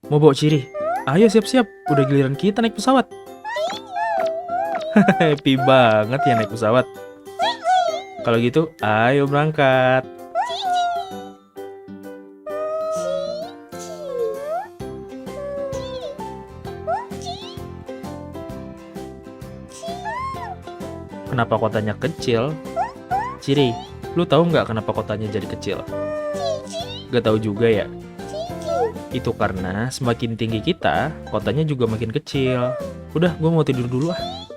mau bawa Ciri? Ayo siap-siap, udah giliran kita naik pesawat. Happy banget ya naik pesawat. Kalau gitu, ayo berangkat. Kenapa kotanya kecil? Ciri, lu tahu nggak kenapa kotanya jadi kecil? Gak tahu juga ya. Itu karena semakin tinggi kita, kotanya juga makin kecil. Udah, gue mau tidur dulu ah.